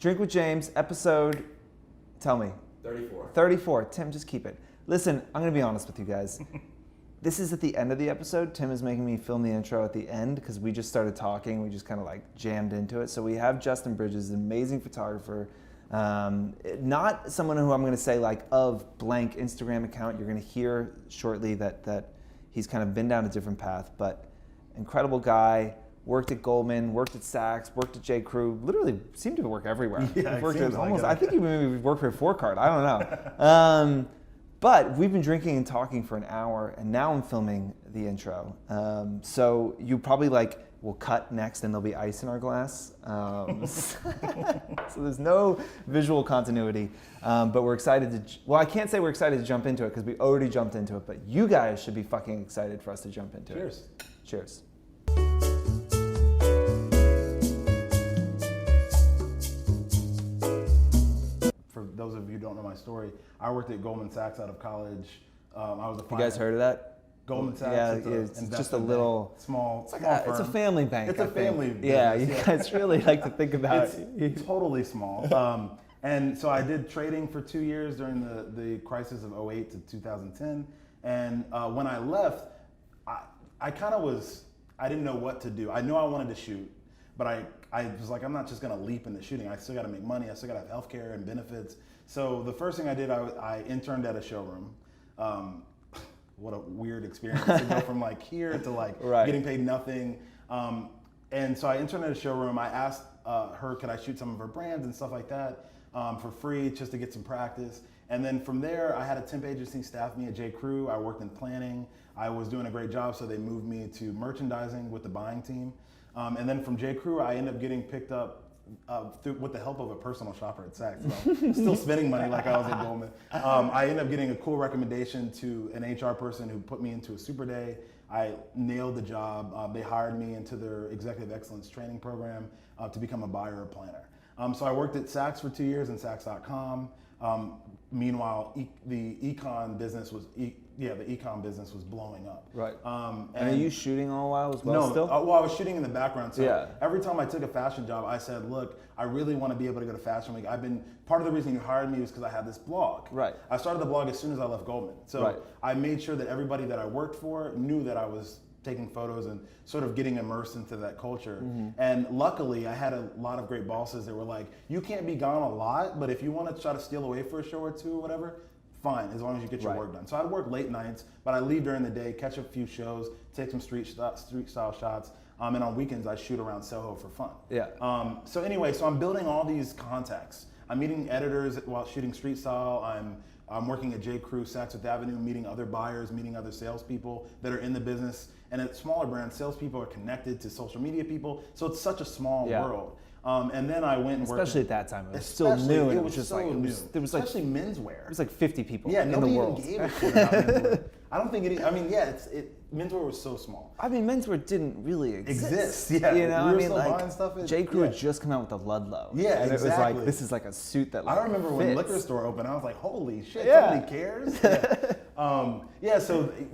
Drink with James, episode, tell me. 34. 34. Tim, just keep it. Listen, I'm going to be honest with you guys. This is at the end of the episode. Tim is making me film the intro at the end because we just started talking. We just kind of like jammed into it. So we have Justin Bridges, an amazing photographer. Not someone who I'm going to say like of blank Instagram account. You're going to hear shortly that he's kind of been down a different path, but incredible guy. Worked at Goldman, worked at Saks, worked at J. Crew. Literally seemed to work everywhere. Yeah, worked it at almost. like I think he maybe worked for 4Card. I don't know. But we've been drinking and talking for an hour, and now I'm filming the intro. So you probably like will cut next, and there'll be ice in our glass. So there's no visual continuity. But we're excited to. Well, I can't say we're excited to jump into it because we already jumped into it. But you guys should be fucking excited for us to jump into Cheers. it. Cheers. For those of you who don't know my story, I worked at Goldman Sachs out of college. I was a You guys heard of that? Goldman Sachs? Yeah, it's it's just a investment little bank. small It's like small it's a firm. family bank. It's I a think. family Yeah, you business, guys really like to think about It's totally small. And so I did trading for 2 years during the crisis of 08 to 2010. And when I left, I kind of was, I didn't know what to do. I knew I wanted to shoot, but I was like, I'm not just gonna leap into shooting. I still gotta make money. I still gotta have healthcare and benefits. So the first thing I did, I interned at a showroom. What a weird experience to go from like here to like getting paid nothing. And so I interned at a showroom. I asked her, could I shoot some of her brands and stuff like that for free just to get some practice. And then from there, I had a temp agency staff me at J. Crew. I worked in planning. I was doing a great job, so they moved me to merchandising with the buying team. And then from J. Crew, I ended up getting picked up with the help of a personal shopper at Saks. So still spending money like I was at Goldman. I ended up getting a cool recommendation to an HR person who put me into a super day. I nailed the job. They hired me into their executive excellence training program to become a buyer or planner. So I worked at Saks for 2 years and Saks.com. Meanwhile, the econ business was blowing up. Right. And are you shooting all the while as well? No, still? Well, I was shooting in the background. So yeah. Every time I took a fashion job, I said, look, I really want to be able to go to Fashion Week. Part of the reason you hired me was because I had this blog. Right. I started the blog as soon as I left Goldman. So I made sure that everybody that I worked for knew that I was taking photos and sort of getting immersed into that culture. Mm-hmm. And luckily, I had a lot of great bosses that were like, you can't be gone a lot, but if you want to try to steal away for a show or two or whatever, fine, as long as you get your work done. So I'd work late nights, but I leave during the day, catch a few shows, take some street style shots, and on weekends I shoot around Soho for fun. Yeah. So anyway, so I'm building all these contacts. I'm meeting editors while shooting street style. I'm working at J. Crew, Saks Fifth Avenue, meeting other buyers, meeting other salespeople that are in the business. And at smaller brands, salespeople are connected to social media people, so it's such a small world. And then I went and worked. Especially at that time, it was still new. And it was just so like new. There was especially menswear. It was like 50 people in the world. Even gave a shit about menswear. I don't think it. I mean, menswear was so small. I mean, menswear didn't really exist. Yeah, you know, we were I mean, still like buying stuff J. Crew had just come out with the Ludlow. Yeah, and exactly. it was like, this is like a suit that like I remember fits. when liquor store opened, I was like, holy shit, somebody cares.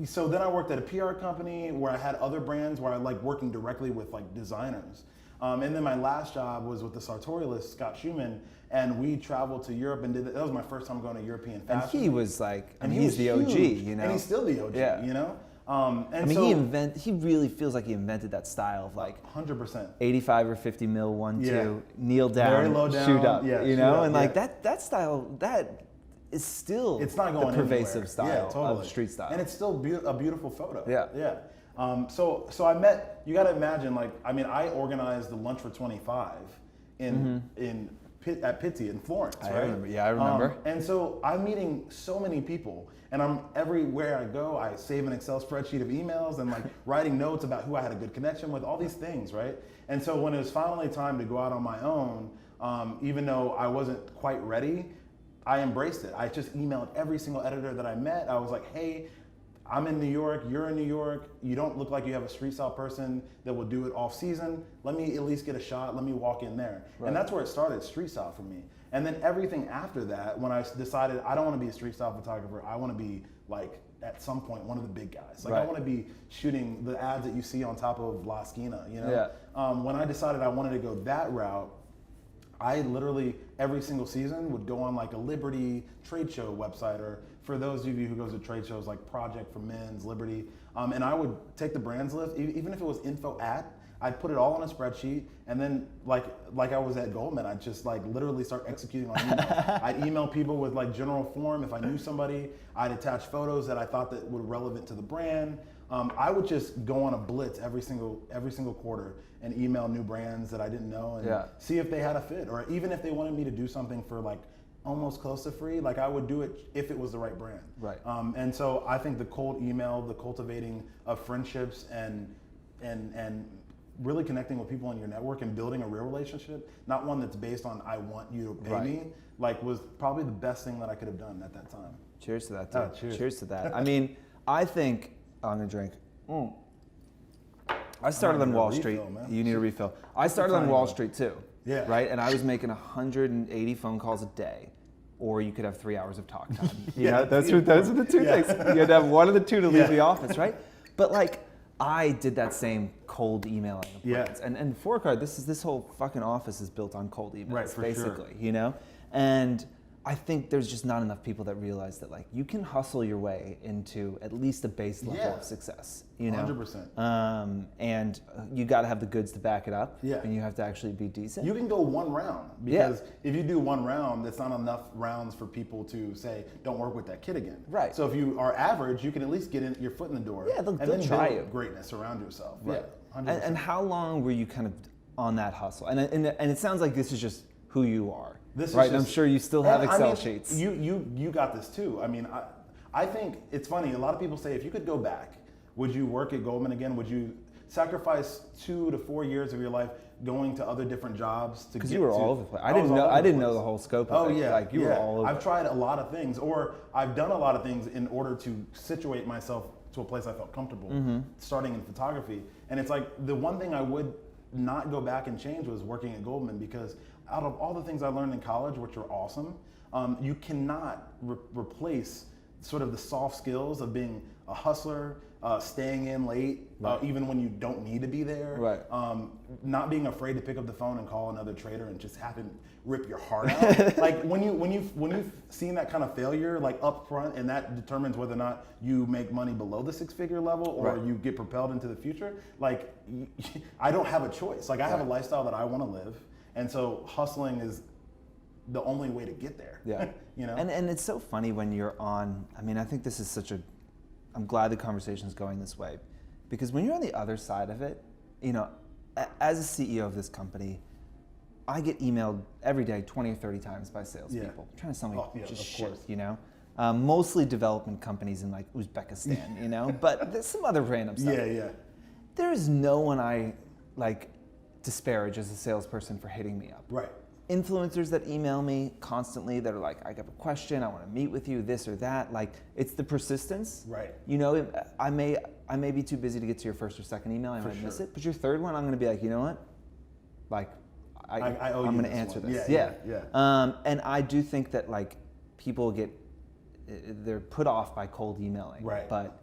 So then I worked at a PR company where I had other brands where I like working directly with like designers. And then my last job was with the sartorialist, Scott Schumann, and we traveled to Europe and that was my first time going to European fashion. And he was like, he's the OG, you know? And he's still the OG, you know? He really feels like he invented that style of like 100%. 85 or 50 mil, 1-2, kneel down, very low down, shoot up, you know? Up, and like that style, that is still it's not going the pervasive anywhere. style Totally. of street style. And it's still a beautiful photo. Yeah. So I met, you got to imagine, like, I mean, I organized the Lunch for 25 at Pitti in Florence, right? I remember. And so I'm meeting so many people, and I'm everywhere I go, I save an Excel spreadsheet of emails and like writing notes about who I had a good connection with, all these things, right? And so when it was finally time to go out on my own, even though I wasn't quite ready, I embraced it. I just emailed every single editor that I met. I was like, hey, I'm in New York, you're in New York, you don't look like you have a street style person that will do it off season. Let me at least get a shot, let me walk in there. Right. And that's where it started, street style for me. And then everything after that, when I decided I don't want to be a street style photographer, I want to be like, at some point, one of the big guys. Like I want to be shooting the ads that you see on top of La Esquina, you know? Yeah. When I decided I wanted to go that route, I literally every single season would go on like a Liberty trade show website, or for those of you who goes to trade shows like Project for Men's, Liberty, and I would take the brands list, even if it was info at, I'd put it all on a spreadsheet, and then like I was at Goldman, I'd just like literally start executing on email. I'd email people with like general form. If I knew somebody, I'd attach photos that I thought that were relevant to the brand. I would just go on a blitz every single quarter and email new brands that I didn't know and see if they had a fit, or even if they wanted me to do something for like almost close to free, like I would do it if it was the right brand. Right. And so I think the cold email, the cultivating of friendships and really connecting with people in your network and building a real relationship, not one that's based on I want you to pay me, like was probably the best thing that I could have done at that time. Cheers to that, dude. Cheers. Cheers to that. I mean, I think I'm gonna drink. I started on Wall Street. You need a refill. I started on Wall Street too. Yeah. Right? And I was making 180 phone calls a day, or you could have 3 hours of talk time. You know, those are the two things. You had to have one of the two to leave the office, right? But like, I did that same cold emailing of brands. And Forecard, this whole fucking office is built on cold emails, basically, you know? And I think there's just not enough people that realize that like you can hustle your way into at least a base level of success, you know? 100%. And you got to have the goods to back it up. Yeah. And you have to actually be decent. You can go one round, because if you do one round, that's not enough rounds for people to say, don't work with that kid again. Right. So if you are average, you can at least get your foot in the door. Yeah, they'll and then try build you. greatness around yourself. Right. Yeah, 100%. And how long were you kind of on that hustle? And it sounds like this is just who you are. Right, and I'm sure you still have Excel sheets. You got this too. I mean, I think it's funny. A lot of people say, if you could go back, would you work at Goldman again? Would you sacrifice 2 to 4 years of your life going to other different jobs to get? Because you were all over the place. I didn't know the whole scope of it. Oh yeah, like you were all over. I've tried a lot of things, or I've done a lot of things in order to situate myself to a place I felt comfortable. Starting in photography, and it's like the one thing I would not go back and change was working at Goldman, because out of all the things I learned in college, which were awesome, you cannot replace sort of the soft skills of being a hustler, staying in late, even when you don't need to be there, not being afraid to pick up the phone and call another trader and just have him rip your heart out. Like when you've seen that kind of failure, like up front, and that determines whether or not you make money below the 6-figure level or you get propelled into the future. Like I don't have a choice. Like I have a lifestyle that I want to live. And so hustling is the only way to get there. Yeah. You know? And it's so funny when you're on, I mean, I think this is I'm glad the conversation's going this way, because when you're on the other side of it, you know, as a CEO of this company, I get emailed every day 20 or 30 times by salespeople trying to sell me just shit, you know? Mostly development companies in like Uzbekistan, you know? But there's some other random stuff. Yeah. There is no one I like disparage as a salesperson for hitting me up. Right. Influencers that email me constantly that are like, I have a question, I want to meet with you, this or that. Like, it's the persistence. Right. You know, I may be too busy to get to your first or second email, I might miss it, but your third one, I'm going to be like, you know what? Like, I'm going to answer this. Yeah. And I do think that like people they're put off by cold emailing. Right. But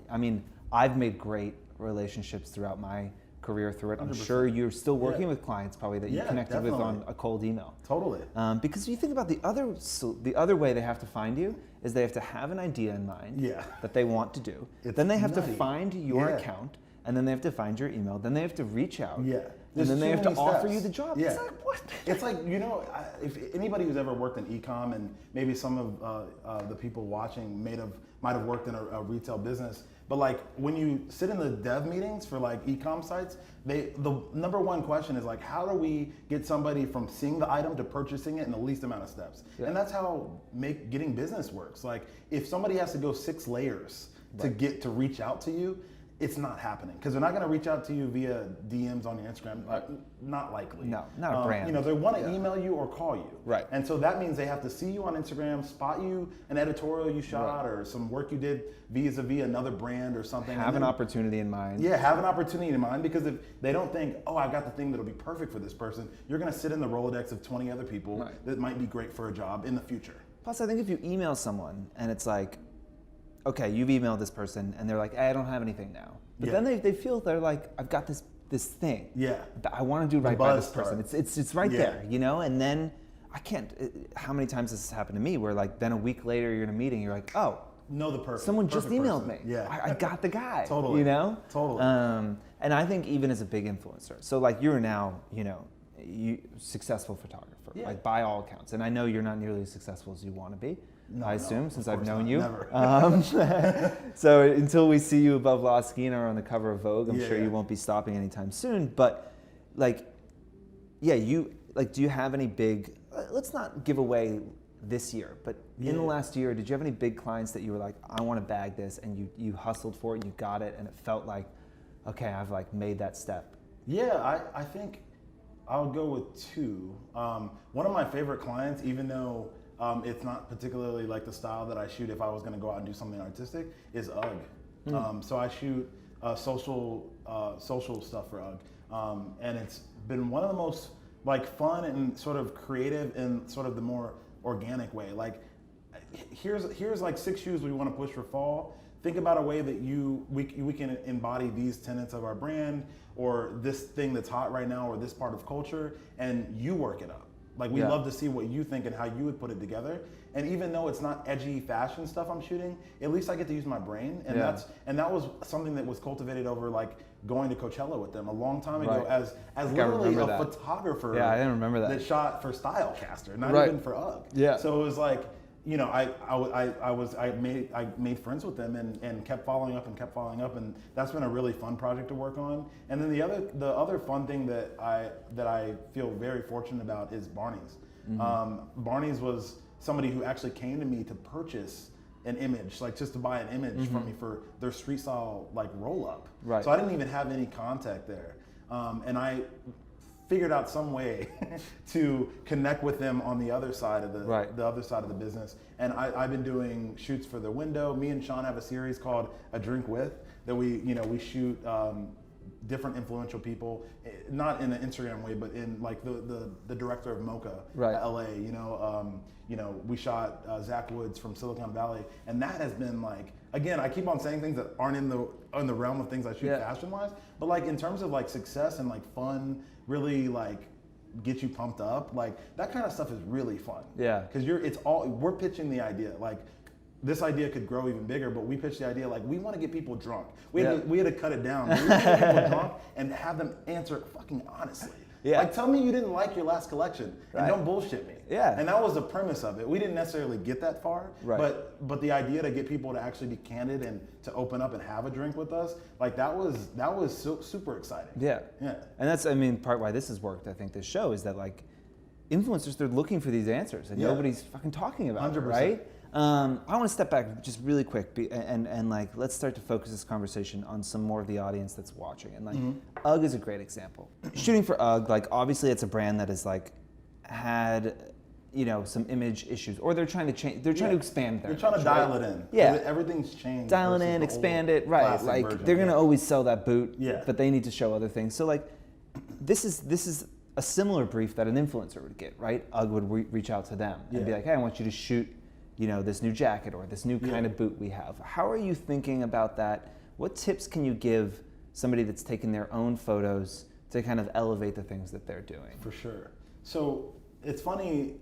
I mean, I've made great relationships throughout my career through it. I'm 100%. sure you're still working with clients probably that you connected with on a cold email. Totally. Because you think about the other way they have to find you is they have to have an idea in mind that they want to do. Then they have to find your account, and then they have to find your email. Then they have to reach out. Yeah. And then they have to offer you the job. Yeah. It's like, what? It's like, you know, if anybody who's ever worked in e-com, and maybe some of the people watching might have worked in a retail business, but like when you sit in the dev meetings for like e-com sites, the number one question is like, how do we get somebody from seeing the item to purchasing it in the least amount of steps? Yeah. And that's how getting business works. Like if somebody has to go 6 layers to reach out to you, it's not happening, because they're not going to reach out to you via DMs on your Instagram. Not likely. No, not a brand. You know, they want to email you or call you. Right. And so that means they have to see you on Instagram, spot you an editorial you shot or some work you did vis-a-vis another brand or something. Have an opportunity in mind. Yeah, have an opportunity in mind, because if they don't think, oh, I got the thing that'll be perfect for this person, you're going to sit in the Rolodex of 20 other people that might be great for a job in the future. Plus, I think if you email someone and it's like, okay, you've emailed this person and they're like, hey, I don't have anything now. But then they feel they're like, I've got this this thing. Yeah. I want to do right by this buzz person. starts. It's right Yeah. there, you know. And then I can't. How many times this has happened to me? Where like then a week later you're in a meeting, you're like, oh, Know the perfect. someone just perfect emailed person. me. Yeah. I got the guy. Totally. You know. Totally. And I think even as a big influencer, so like you're now, you successful photographer, Yeah. like by all accounts. And I know you're not nearly as successful as you want to be. No, I no, assume of since I've course known not. you. Never. So until we see you above La Esquina or on the cover of Vogue, I'm Yeah, sure yeah. you won't be stopping anytime soon. But like, yeah, do you have any big? Let's not give away this year, but in the Yeah. last year, did you have any big clients that you were like, I want to bag this, and you hustled for it, you got it, and it felt like, okay, I've like made that step. Yeah, I think I'll go with two. One of my favorite clients, even though it's not particularly like the style that I shoot if I was going to go out and do something artistic, is UGG. So I shoot social stuff for UGG, and it's been one of the most like fun and sort of creative in sort of the more organic way. Like here's like 6 shoes we want to push for fall. Think about a way that we can embody these tenets of our brand, or this thing that's hot right now, or this part of culture, and you work it up. Like we Yeah. love to see what you think and how you would put it together. And even though it's not edgy fashion stuff I'm shooting, at least I get to use my brain. And Yeah. that was something that was cultivated over like going to Coachella with them a long time ago Right. as I literally remember a that. photographer. Yeah, I didn't remember that. That shot for Stylecaster, not Right. even for UGG. Yeah. So it was like, I made friends with them and kept following up, and that's been a really fun project to work on. And then the other fun thing that I feel very fortunate about is Barney's. Barney's was somebody who actually came to me to purchase an image, like just to buy an image from me for their street style like roll up. Right. So I didn't even have any contact there, and I figured out some way to connect with them on the other side of the other side of the business. And I've been doing shoots for the window. Me and Sean have a series called A Drink With that we shoot different influential people, not in an Instagram way, but in like the director of Mocha, LA. We shot Zach Woods from Silicon Valley, and that has been like, again, I keep on saying things that aren't in the realm of things I shoot fashion wise, but like in terms of like success and like fun, really like get you pumped up, like that kind of stuff is really fun. Yeah. Because we're pitching the idea like. This idea could grow even bigger, but we pitched the idea like we want to get people drunk. We had to cut it down. We want to get people drunk and have them answer fucking honestly. Yeah. Like tell me you didn't like your last collection and don't bullshit me. Yeah. And that was the premise of it. We didn't necessarily get that far, Right. but the idea to get people to actually be candid and to open up and have a drink with us, like that was super exciting. Yeah. Yeah. And that's, part why this has worked, I think, this show, is that like influencers, they're looking for these answers and nobody's fucking talking about it, 100%. right? I want to step back just really quick and like let's start to focus this conversation on some more of the audience that's watching. And like UGG is a great example. Shooting for UGG, like obviously it's a brand that has like had some image issues, or they're trying to change. They're trying to expand their. They're trying to image, dial right? it in. Yeah, Everything's changed. dial it versus in, the expand old it, right? classic Like version. they're gonna always sell that boot, Yeah. but they need to show other things. So like, this is a similar brief that an influencer would get, right? UGG would reach out to them and be like, hey, I want you to shoot, this new jacket or this new kind of boot we have. How are you thinking about that? What tips can you give somebody that's taking their own photos to kind of elevate the things that they're doing? For sure. So it's funny,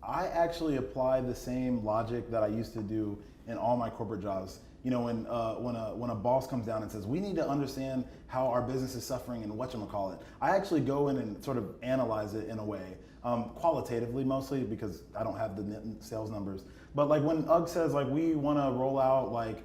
I actually apply the same logic that I used to do in all my corporate jobs. When a boss comes down and says, we need to understand how our business is suffering and whatchamacallit, I actually go in and sort of analyze it in a way, qualitatively mostly, because I don't have the sales numbers. But like when UGG says like we want to roll out like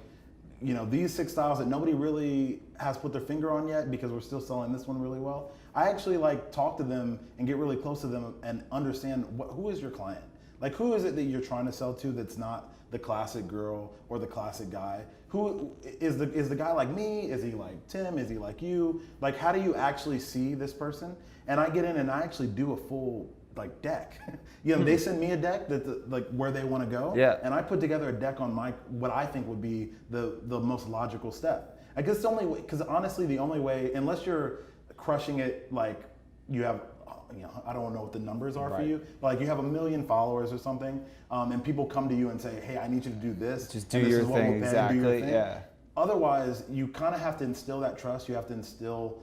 these 6 styles that nobody really has put their finger on yet because we're still selling this one really well, I actually like talk to them and get really close to them and understand who is your client? Like who is it that you're trying to sell to that's not the classic girl or the classic guy? Who is the guy like me? Is he like Tim? Is he like you? Like how do you actually see this person? And I get in and I actually do a full like deck. They send me a deck that like where they want to go. Yeah. And I put together a deck on what I think would be the most logical step. I guess the only way, because honestly, the only way, unless you're crushing it, like you have, I don't know what the numbers are for you, but like you have 1 million followers or something, and people come to you and say, hey, I need you to do this. Just do and this your is what thing, we'll pay, exactly. do your thing. Yeah. otherwise, you kind of have to instill that trust. You have to instill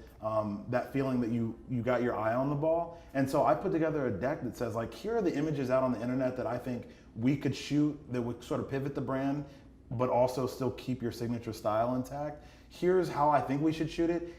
that feeling that you got your eye on the ball. And so I put together a deck that says, like, here are the images out on the internet that I think we could shoot that would sort of pivot the brand, but also still keep your signature style intact. Here's how I think we should shoot it.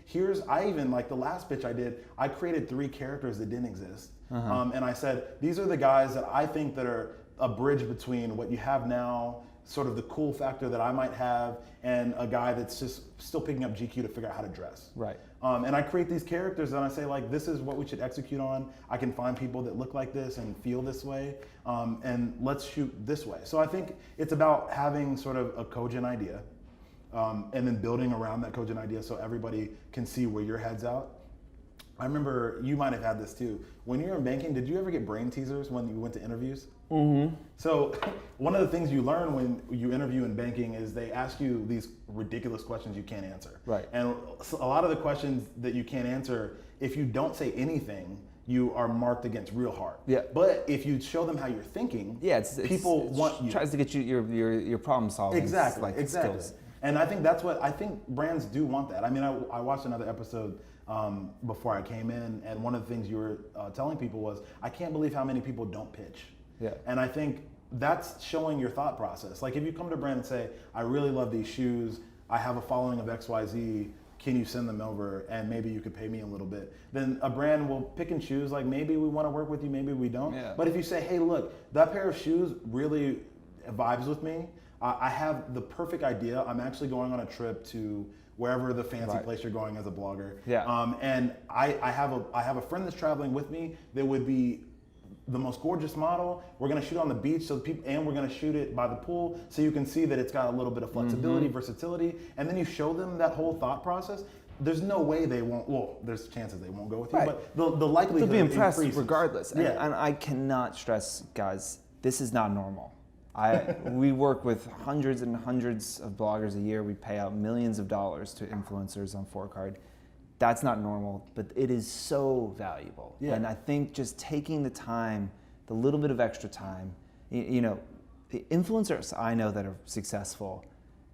I even, like the last pitch I did, I created 3 characters that didn't exist. And I said, these are the guys that I think that are a bridge between what you have now, sort of the cool factor that I might have, and a guy that's just still picking up GQ to figure out how to dress. Right. And I create these characters and I say, like, this is what we should execute on. I can find people that look like this and feel this way, and let's shoot this way. So I think it's about having sort of a cogent idea, and then building around that cogent idea so everybody can see where your head's out. I remember you might have had this too. When you were in banking, did you ever get brain teasers when you went to interviews? Mm-hmm. So one of the things you learn when you interview in banking is they ask you these ridiculous questions you can't answer. Right. And a lot of the questions that you can't answer, if you don't say anything, you are marked against real hard. Yeah. But if you show them how you're thinking, people want you. Tries to get you your problem solving skills. And I think that's what I think brands do want that. I mean, I watched another episode before I came in, and one of the things you were telling people was, I can't believe how many people don't pitch. Yeah. And I think that's showing your thought process. Like if you come to a brand and say, I really love these shoes, I have a following of XYZ, can you send them over and maybe you could pay me a little bit? Then a brand will pick and choose, like maybe we want to work with you, maybe we don't. Yeah. But if you say, hey, look, that pair of shoes really vibes with me, I have the perfect idea. I'm actually going on a trip to wherever the fancy place you're going as a blogger. Yeah. And I have a friend that's traveling with me that would be the most gorgeous model. We're gonna shoot on the beach, and we're gonna shoot it by the pool, so you can see that it's got a little bit of flexibility, versatility, and then you show them that whole thought process. There's no way they won't. Well, there's chances they won't go with you, but the likelihood they'll be impressed increases. regardless. Yeah. And I cannot stress, guys, this is not normal. We work with hundreds and hundreds of bloggers a year. We pay out millions of dollars to influencers on 4Card. That's not normal, but it is so valuable. Yeah. And I think just taking the time, the little bit of extra time, the influencers I know that are successful,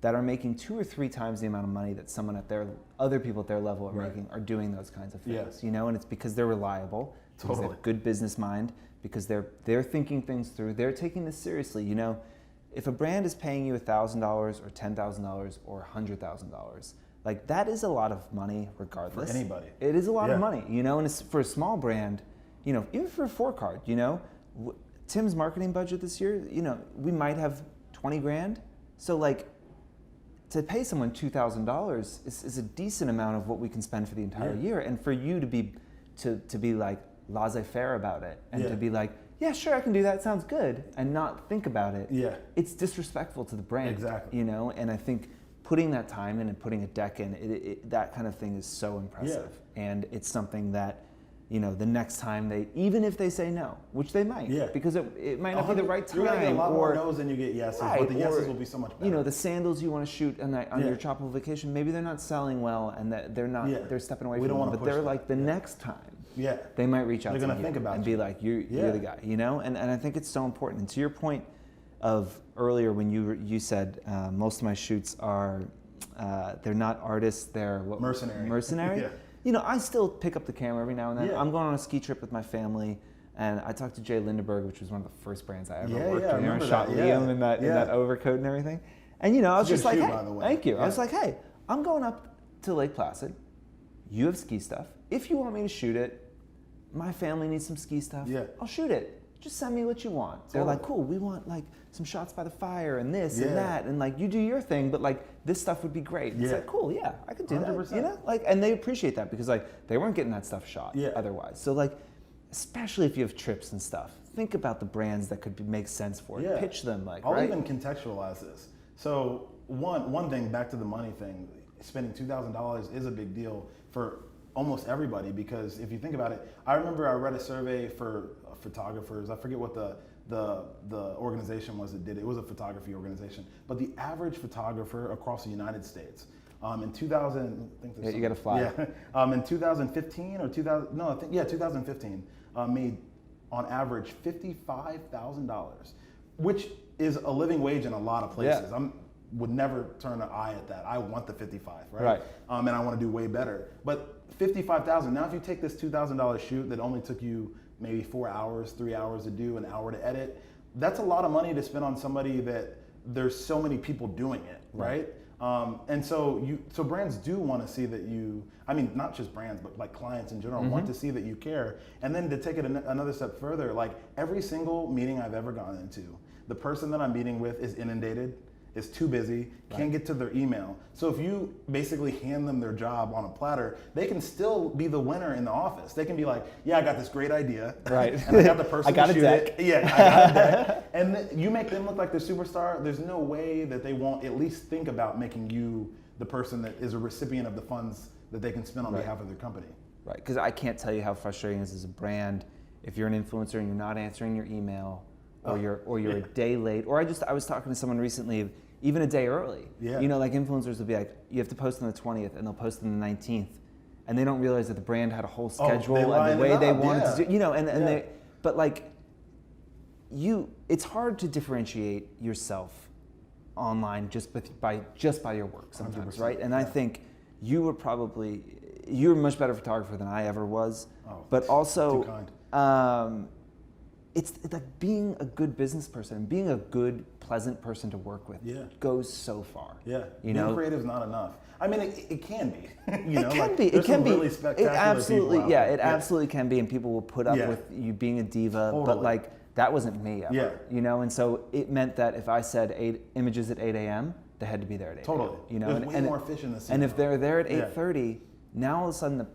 that are making 2 or 3 times the amount of money that other people at their level are making, are doing those kinds of things. Yeah. And it's because they're reliable, because they have good business mind, because they're thinking things through, they're taking this seriously. If a brand is paying you $1,000 or $10,000 or $100,000, like that is a lot of money regardless. For anybody. It is a lot of money, and it's for a small brand, even for a 4Card, Tim's marketing budget this year, we might have 20 grand. So like to pay someone $2,000 is a decent amount of what we can spend for the entire year. And for you to be like laissez-faire about it and to be like, yeah, sure, I can do that. It sounds good, and not think about it. Yeah, it's disrespectful to the brand. Exactly. And I think putting that time in and putting a deck in, that kind of thing is so impressive. And it's something that, the next time even if they say no, which they might, because it might not be the right time. You're gonna get a lot more no's than you get yeses, but the yeses will be so much better. The sandals you want to shoot on your tropical vacation, maybe they're not selling well, and that they're not, they're stepping away from them, but they're like the next time. They might reach out to you and be like, you're the guy, And I think it's so important. And to your point of earlier when you said most of my shoots are, they're not artists, they're mercenary. I still pick up the camera every now and then. I'm going on a ski trip with my family, and I talked to Jay Lindeberg, which was one of the first brands I ever worked with. I shot Liam in that overcoat and everything. And I was just like, hey, thank you. I was like, hey, I'm going up to Lake Placid. You have ski stuff. If you want me to shoot it, my family needs some ski stuff. I'll shoot it. Just send me what you want. They're like, cool, we want like some shots by the fire and this and that, and like you do your thing, but like this stuff would be great. It's like, cool, I could do 100%. That. And they appreciate that because like they weren't getting that stuff shot otherwise. So like, especially if you have trips and stuff, think about the brands that could make sense for it. Pitch them I'll even contextualize this. So one thing, back to the money thing, spending $2,000 is a big deal for almost everybody, because if you think about it, I remember I read a survey for photographers. I forget what the organization was that did it. It was a photography organization. But the average photographer across the United States in 2000, I think you got to fly. In 2015 or 2015 made on average $55,000, which is a living wage in a lot of places. would never turn an eye at that. I want the 55, right? Right. And I want to do way better. But 55,000. Now, if you take this $2,000 shoot that only took you maybe 4 hours, 3 hours to do, an hour to edit, that's a lot of money to spend on somebody that there's so many people doing it, right? And so brands do want to see that you, I mean, not just brands, but like clients in general want to see that you care. And then to take it another step further, like every single meeting I've ever gone into, the person that I'm meeting with is inundated, is too busy, can't get to their email. So if you basically hand them their job on a platter, they can still be the winner in the office. They can be like, yeah, I got this great idea. Right. And I got the person I got to a shoot deck. it. Yeah, I got a deck. And you make them look like the superstar. There's no way that they won't at least think about making you the person that is a recipient of the funds that they can spend on behalf of their company. Right, because I can't tell you how frustrating it is as a brand if you're an influencer and you're not answering your email, or you're a day late. Or I was talking to someone recently, even a day early. Yeah. You know, like influencers will be like, you have to post on the 20th, and they'll post on the 19th, and they don't realize that the brand had a whole schedule and the way they wanted to do. You know, and they, but like, it's hard to differentiate yourself online just by your work sometimes, 100%, right? And I think you're a much better photographer than I ever was, but also too kind. it's like being a good business person, being a good, pleasant person to work with goes so far. Yeah, you being know, creative is not enough. I mean, it can be. You know, it can like, be. It there's can some be. really spectacular It absolutely, people out there. it absolutely can be, and people will put up with you being a diva. Totally. But like that wasn't me ever. Yeah. You know, and so it meant that if I said 8 images at 8 a.m., they had to be there at 8 Totally. a.m. You know, It was way more efficient than and if they're there at Yeah. 8:30, now all of a sudden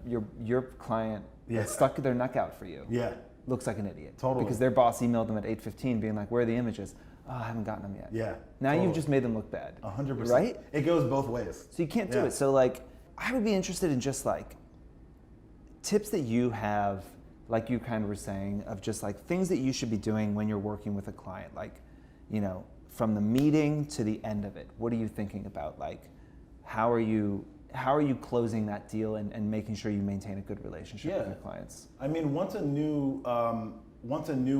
your client that stuck their neck out for you. Yeah. Looks like an idiot. Totally. Because their boss emailed them at 8:15 being like, where are the images? Oh, I haven't gotten them yet. Yeah. Now totally. you've just made them look bad. 100%. Right? It goes both ways. So you can't do it. So like, I would be interested in just like tips that you have, like you kind of were saying, of just like things that you should be doing when you're working with a client. Like, you know, from the meeting to the end of it, what are you thinking about? Like, how are you closing that deal and making sure you maintain a good relationship with your clients? I mean, once a new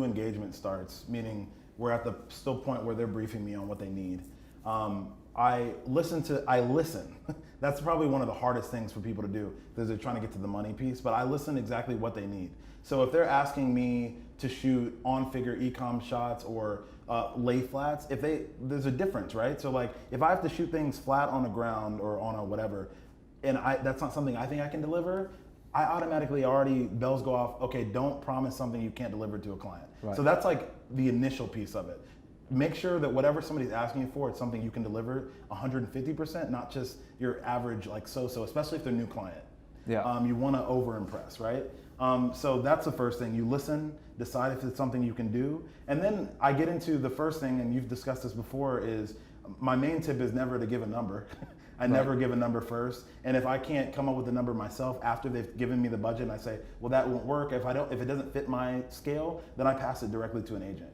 engagement starts, meaning we're at the still point where they're briefing me on what they need, I listen. That's probably one of the hardest things for people to do because they're trying to get to the money piece, but I listen exactly what they need. So if they're asking me to shoot on-figure e-com shots or lay flats, there's a difference, right? So like if I have to shoot things flat on the ground or on a whatever, and that's not something I think I can deliver, I automatically already, bells go off, okay, don't promise something you can't deliver to a client. Right. So that's like the initial piece of it. Make sure that whatever somebody's asking you for, it's something you can deliver 150%, not just your average like so-so, especially if they're a new client. Yeah. You want to over-impress, right? So that's the first thing. You listen, decide if it's something you can do. And then I get into the first thing, and you've discussed this before, is my main tip is never to give a number. I never give a number first. And if I can't come up with a number myself after they've given me the budget and I say, well, that won't work. If it doesn't fit my scale, then I pass it directly to an agent.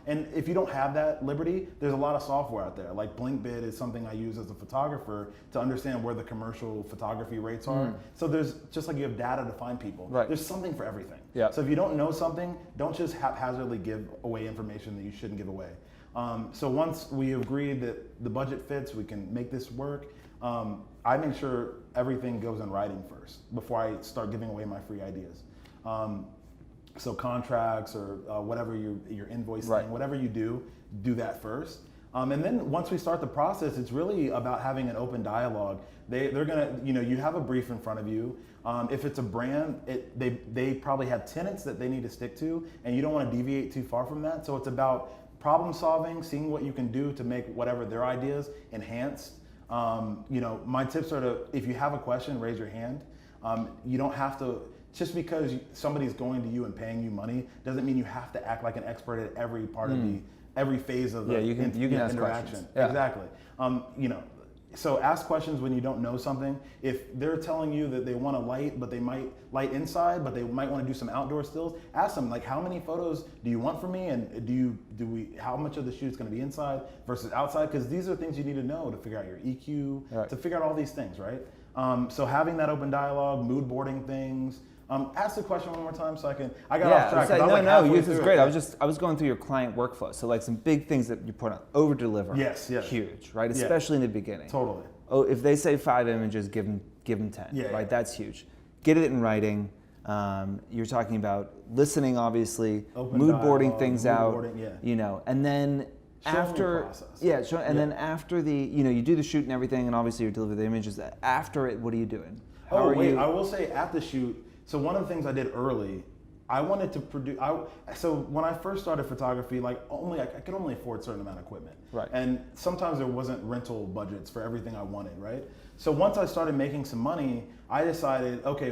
And if you don't have that liberty, there's a lot of software out there. Like BlinkBid is something I use as a photographer to understand where the commercial photography rates are. So there's, just like you have data to find people, there's something for everything. Yeah. So if you don't know something, don't just haphazardly give away information that you shouldn't give away. So once we agreed that the budget fits, we can make this work, I make sure everything goes in writing first before I start giving away my free ideas. So contracts or whatever your invoice thing, whatever you do that first. And then once we start the process, it's really about having an open dialogue. They're gonna, you have a brief in front of you. If it's a brand, they probably have tenets that they need to stick to, and you don't want to deviate too far from that. So it's about problem solving, seeing what you can do to make whatever their ideas enhanced. My tips are to, if you have a question, raise your hand. You don't have to, just because somebody's going to you and paying you money doesn't mean you have to act like an expert at every part of every phase of the you can ask interaction. questions. Yeah. Exactly. So ask questions when you don't know something. If they're telling you that they want to light, but they might light inside, but they might want to do some outdoor stills, ask them like, how many photos do you want from me, and how much of the shoot's going to be inside versus outside? Because these are things you need to know to figure out your EQ, to figure out all these things, right? So having that open dialogue, mood boarding things, Ask the question one more time so I can. I got Yeah, off track. 'cause I'm no, like no, halfway this is through great. it. I was going through your client workflow. So like some big things that you put on, over deliver. Yes. Huge, right? Yeah. Especially in the beginning. Totally. Oh, if they say 5 images, give them 10. Yeah, right, yeah. that's huge. Get it in writing. You're talking about listening, obviously, Open mood boarding dialogue, things mood out. boarding, yeah. You know, and then Show 'em the after, process. then after the, you do the shoot and everything, and obviously you deliver the images. After it, what are you doing? How are you? I will say at the shoot. So one of the things I did early, I wanted to produce. So when I first started photography, like I could only afford a certain amount of equipment, Right. And sometimes there wasn't rental budgets for everything I wanted, right? So once I started making some money, I decided, okay,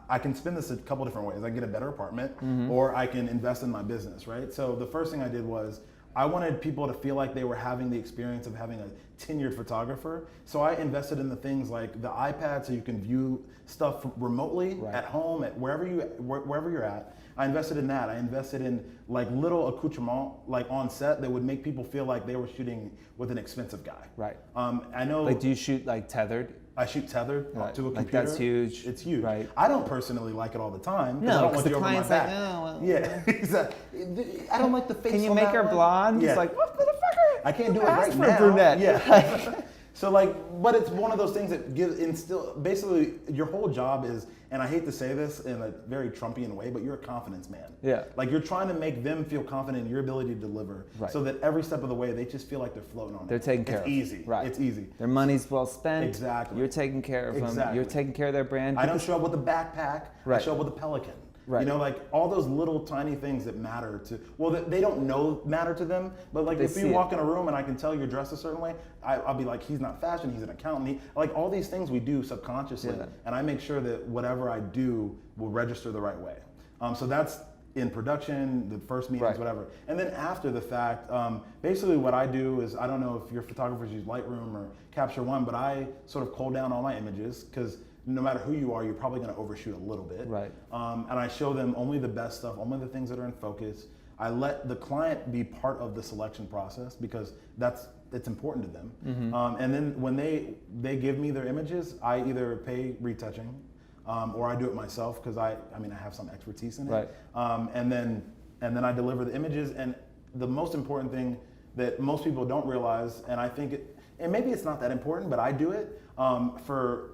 I can spend this a couple different ways. I can get a better apartment, or I can invest in my business, right? So the first thing I did was I wanted people to feel like they were having the experience of having a tenured photographer. So I invested in the things like the iPad, so you can view stuff remotely Right. at home, at wherever you're at. I invested in that. I invested in like little accoutrement, like on set, that would make people feel like they were shooting with an expensive guy. Right. I know. Like, do you shoot like tethered? I shoot tethered Right. to a Like, computer. that's huge. It's huge. Right. I don't personally like it all the time. 'Cause No, I don't 'cause want the you over my client's like, back. "Oh, well, yeah, exactly. I don't like the face. Can you on make that her one. blonde? Yeah. It's like, what motherfucker? I can't do it Ask right for a now. brunette. Yeah. So like, but it's one of those things that instill. Basically, your whole job is, and I hate to say this in a very Trumpian way, but you're a confidence man. Yeah. Like you're trying to make them feel confident in your ability to deliver, Right. so that every step of the way they just feel like they're floating on. They're taken care It's of. easy. Right. It's easy. Their money's well spent. Exactly. You're taking care of them. Exactly. You're taking care of their brand. I don't show up with a backpack. Right. I show up with a Pelican. Right. You know, like all those little tiny things that matter to, well, they don't know matter to them, but like They if see you it. walk in a room and I can tell you're dressed a certain way, I'll be like, he's not fashion, he's an accountant. Like all these things we do subconsciously, Yeah. and I make sure that whatever I do will register the right way. So that's in production, the first meetings, Right. whatever. And then after the fact, basically what I do is, I don't know if your photographers use Lightroom or Capture One, but I sort of cull down all my images, because no matter who you are, you're probably going to overshoot a little bit. Right. And I show them only the best stuff, only the things that are in focus. I let the client be part of the selection process, because it's important to them. And then when they give me their images, I either pay retouching, or I do it myself, because I have some expertise in it. Right. And then I deliver the images. And the most important thing that most people don't realize, and I think and maybe it's not that important, but I do it for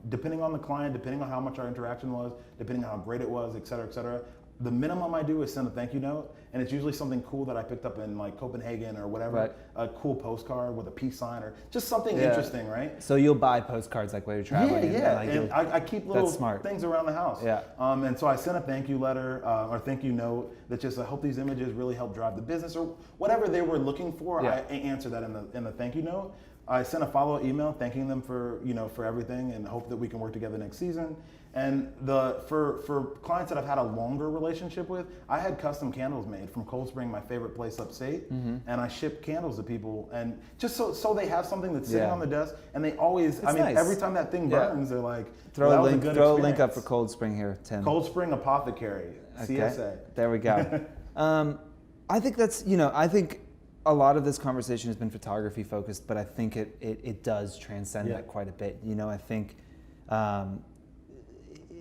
depending on the client, depending on how much our interaction was, depending on how great it was, et cetera, the minimum I do is send a thank you note, and it's usually something cool that I picked up in like Copenhagen or whatever, Right. a cool postcard with a peace sign or just something Yeah. interesting, right? So you'll buy postcards like while you're traveling. Yeah. Like And I keep little That's smart. things around the house. Yeah. And so I sent a thank you letter or thank you note that just, I hope these images really help drive the business, or whatever they were looking for. Yeah. I answer that in the thank you note. I sent a follow-up email thanking them for everything, and hope that we can work together next season. And for clients that I've had a longer relationship with, I had custom candles made from Cold Spring, my favorite place upstate, and I ship candles to people, and just so they have something that's sitting Yeah. on the desk, and they always, nice. every time that thing Yeah. burns, they're like, throw well, a that was link. good Throw a link up for experience. Cold Spring here, Tim. Cold Spring Apothecary, CSA. There we go. I think I think a lot of this conversation has been photography focused, but I think it does transcend that quite a bit. I think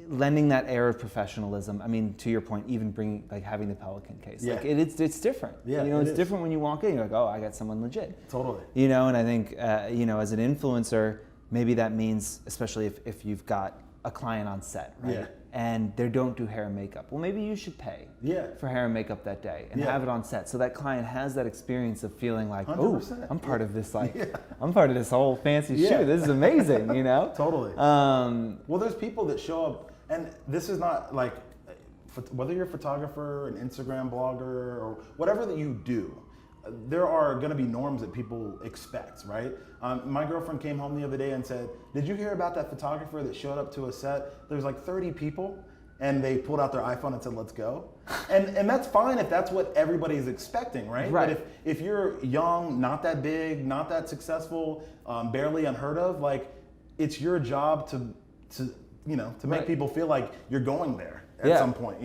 lending that air of professionalism. I mean, to your point, even bringing having the Pelican case. Yeah. Like it's different. Yeah, it's it is. different when you walk in. You're like, oh, I got someone legit. Totally. And I think as an influencer, maybe that means, especially if you've got a client on set, right? Yeah. And they don't do hair and makeup. Well, maybe you should pay Yeah. for hair and makeup that day and Yeah. have it on set, so that client has that experience of feeling like, 100%. oh, I'm part of this. Yeah. I'm part of this whole fancy Yeah. shoot. This is amazing. Totally. Well, There's people that show up, and this is not like, whether you're a photographer, an Instagram blogger, or whatever that you do, there are going to be norms that people expect, right? My girlfriend came home the other day and said, did you hear about that photographer that showed up to a set? There's like 30 people, and they pulled out their iPhone and said, let's go. And that's fine if that's what everybody's expecting, right? Right. But if you're young, not that big, not that successful, barely unheard of, like, it's your job to make Right. people feel like you're going there at some point,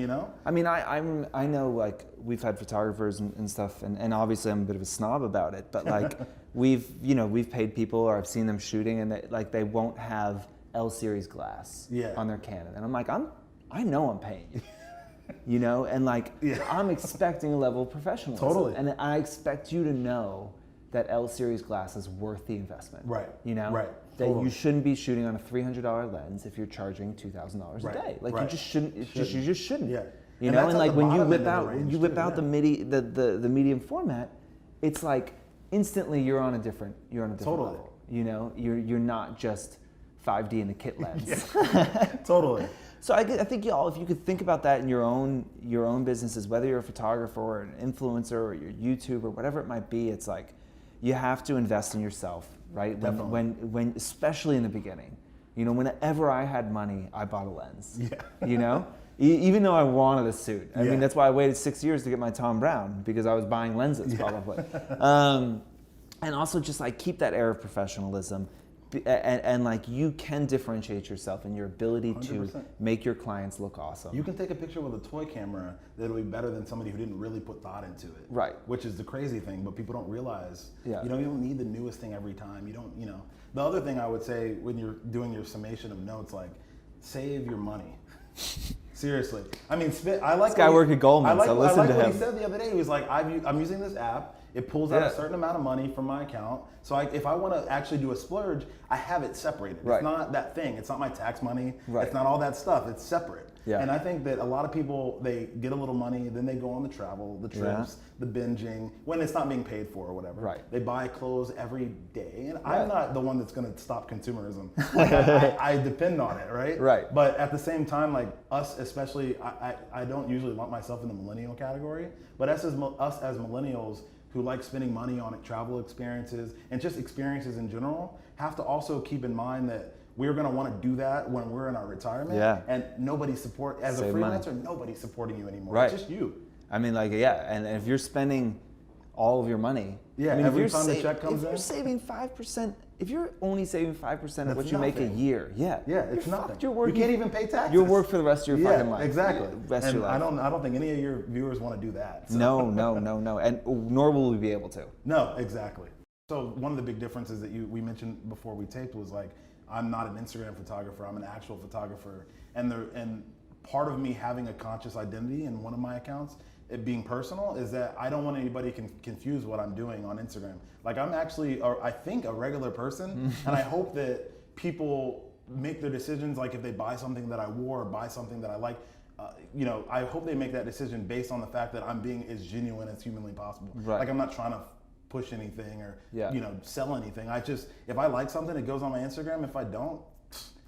I mean, I know we've had photographers and stuff, and obviously I'm a bit of a snob about it, but we've paid people, or I've seen them shooting, and they won't have L series glass Yeah. on their Canon, and I'm like, I know I'm paying you. You know, and like I'm expecting a level of professionalism. Totally. And I expect you to know that L series glass is worth the investment. Right. You know? Right. That Totally. you shouldn't be shooting on a $300 lens if you're charging $2,000 Right. a day. Like Right. you just shouldn't. You just shouldn't. Yeah. You And know, that's and at like the when you bottom whip end of out the range you whip too, out yeah. the MIDI the medium format, it's like instantly you're on a different Totally. level. You know, you're not just 5D in the kit lens. Totally. So I think y'all, if you could think about that in your own businesses, whether you're a photographer or an influencer or you're YouTube or whatever it might be, it's like you have to invest in yourself, right? When especially in the beginning, you know, whenever I had money, I bought a lens. Yeah. You know, even though I wanted a suit. I Yeah. mean, that's why I waited 6 years to get my Tom Brown, because I was buying lenses probably. And also just like keep that air of professionalism. And like you can differentiate yourself in your ability to 100%. make your clients look awesome. You can take a picture with a toy camera that'll be better than somebody who didn't really put thought into it. Right. Which is the crazy thing, but people don't realize. Yeah. You know, you don't need the newest thing every time. You don't, you know. The other thing I would say when you're doing your summation of notes, like save your money. Seriously. I mean, I like This guy worked at Goldman's. I listened like to what him. he said the other day. He was like, I'm using this app. It pulls out a certain amount of money from my account. So if I want to actually do a splurge, I have it separated. Right. It's not that thing. It's not my tax money. Right. It's not all that stuff. It's separate. Yeah. And I think that a lot of people, they get a little money, then they go on the travel, the trips, the binging, when it's not being paid for or whatever. Right. They buy clothes every day. And Right. I'm not the one that's going to stop consumerism. Like, I depend on it, right? Right. But at the same time, like us especially, I don't usually lump myself in the millennial category, but us as millennials who like spending money on travel experiences and just experiences in general, have to also keep in mind that we're going to want to do that when we're in our retirement. Yeah. And as Save a money. freelancer, nobody's supporting you anymore. Right. It's just you. I mean, like, and if you're spending all of your money, Yeah, I mean, every if you're time the check comes if you're in. saving 5%, if you're only saving 5% of That's what you make a nothing. year, Yeah, it's you're nothing. fucked. You're working. You can't even pay taxes. You'll work for the rest of your fucking life. Exactly. Rest of And your life. I don't think any of your viewers want to do that. So. No, and nor will we be able to. No, exactly. So one of the big differences that we mentioned before we taped was like, I'm not an Instagram photographer. I'm an actual photographer, and part of me having a conscious identity in one of my accounts, it being personal, is that I don't want anybody can confuse what I'm doing on Instagram. Like I'm actually, I think, a regular person, and I hope that people make their decisions. Like if they buy something that I wore or buy something that I like, you know, I hope they make that decision based on the fact that I'm being as genuine as humanly possible. Right. Like I'm not trying to push anything or Yeah. you know, sell anything. If I like something, it goes on my Instagram. If I don't,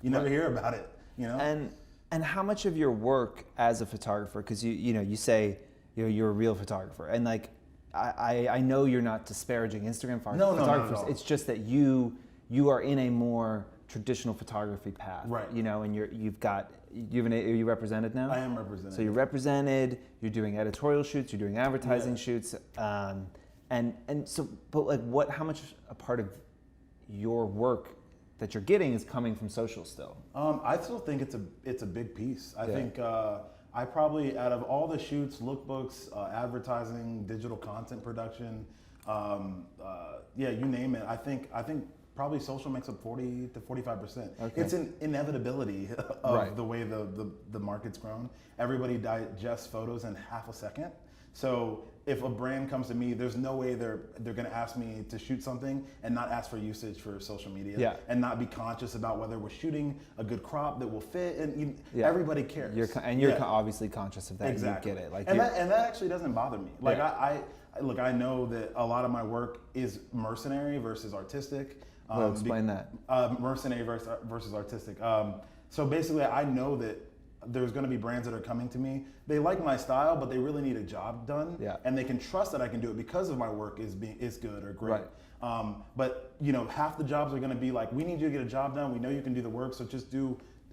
you never hear about it. You know. And how much of your work as a photographer, because you say you're a real photographer, and like I know you're not disparaging Instagram No, photographers. not at all. It's just that you are in a more traditional photography path, Right. You know, and are you represented now? I am represented. So you're represented. You're doing editorial shoots. You're doing advertising shoots. And so, but like, how much a part of your work that you're getting is coming from social still? I still think it's a big piece. I think I probably, out of all the shoots, lookbooks, advertising, digital content production, you name it. I think probably social makes up 40 to 45%. Okay. It's an inevitability of Right. the way the market's grown. Everybody digests photos in half a second. So if a brand comes to me, there's no way they're going to ask me to shoot something and not ask for usage for social media, and not be conscious about whether we're shooting a good crop that will fit. And everybody cares. You're obviously conscious of that. Exactly. You get it. Like, and that actually doesn't bother me. Like look, I know that a lot of my work is mercenary versus artistic. Well, explain that. Mercenary versus artistic. So basically, I know that there's going to be brands that are coming to me. They like my style, but they really need a job done, and they can trust that I can do it because of my work is good or great. Right. But half the jobs are going to be like, we need you to get a job done. We know you can do the work, so just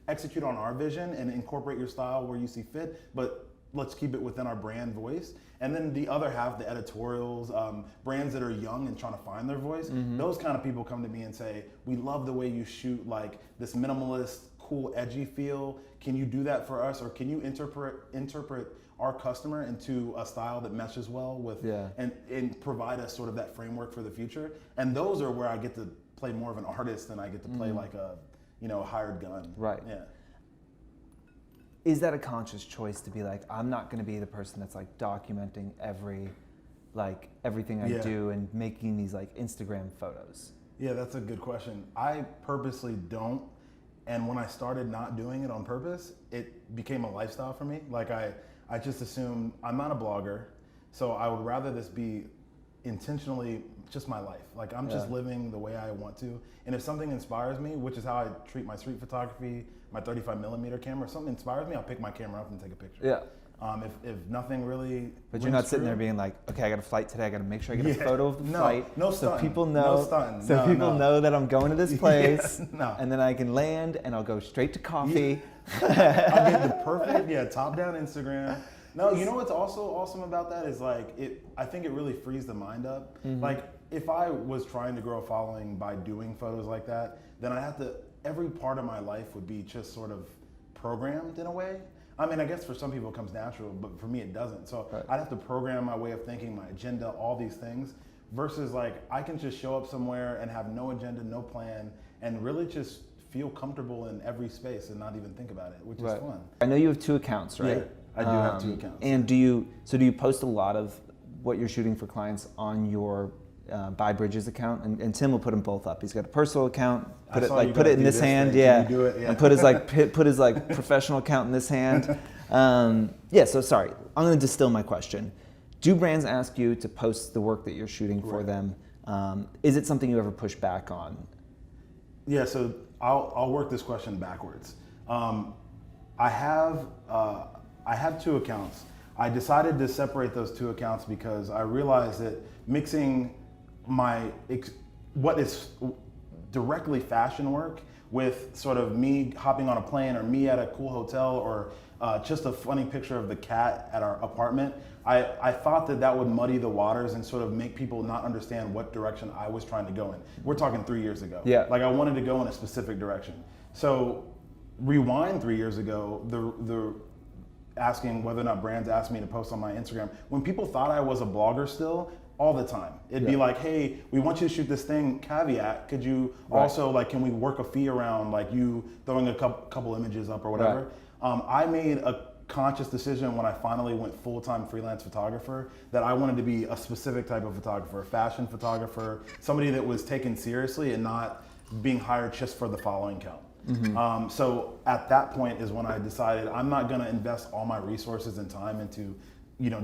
execute on our vision and incorporate your style where you see fit. But let's keep it within our brand voice. And then the other half, the editorials, brands that are young and trying to find their voice, those kind of people come to me and say, we love the way you shoot like this minimalist, cool, edgy feel. Can you do that for us? Or can you interpret our customer into a style that meshes well with, and provide us sort of that framework for the future? And those are where I get to play more of an artist than I get to play like a, hired gun. Right. Yeah. Is that a conscious choice to be like, I'm not going to be the person that's like documenting everything I Yeah. do and making these like Instagram photos? Yeah, that's a good question. I purposely don't. And when I started not doing it on purpose, it became a lifestyle for me. Like I just assumed I'm not a blogger, so I would rather this be intentionally just my life. Like I'm just living the way I want to. And if something inspires me, which is how I treat my street photography, my 35mm camera, if something inspires me, I'll pick my camera up and take a picture. Yeah. If nothing really. But you're not sitting there true, being like, okay, I got a flight today. I got to make sure I get a photo of the No, flight, no so stunting. people No know, stunting. so No, people no. know that I'm going to this place, Yeah, no. and then I can land and I'll go straight to coffee. I get the perfect, top-down Instagram. No, you know what's also awesome about that is like I think it really frees the mind up. Mm-hmm. Like if I was trying to grow a following by doing photos like that, then every part of my life would be just sort of programmed in a way. I mean, I guess for some people it comes natural, but for me it doesn't. So Right. I'd have to program my way of thinking, my agenda, all these things, versus like I can just show up somewhere and have no agenda, no plan, and really just feel comfortable in every space and not even think about it, which is fun. I know you have 2 accounts, right? Yeah, I do have 2 accounts. And do you post a lot of what you're shooting for clients on your Buy Bridges account? And Tim will put them both up. He's got a personal account. Put it in do this this hand, thing. yeah. Can you do it? Yeah. And put his like professional account in this hand. So sorry, I'm going to distill my question. Do brands ask you to post the work that you're shooting for them? Is it something you ever push back on? Yeah, so I'll work this question backwards. I have 2 accounts. I decided to separate those 2 accounts because I realized that mixing what is directly fashion work with sort of me hopping on a plane or me at a cool hotel or just a funny picture of the cat at our apartment, I thought that would muddy the waters and sort of make people not understand what direction I was trying to go in. We're talking 3 years ago. Yeah. Like I wanted to go in a specific direction. So rewind 3 years ago, the asking whether or not brands asked me to post on my Instagram, when people thought I was a blogger still, all the time. It'd be like, hey, we want you to shoot this thing, caveat, could you also, like, can we work a fee around, like, you throwing a couple images up or whatever? I made a conscious decision when I finally went full-time freelance photographer that I wanted to be a specific type of photographer, a fashion photographer, somebody that was taken seriously and not being hired just for the following count. Mm-hmm. So at that point is when I decided I'm not gonna invest all my resources and time into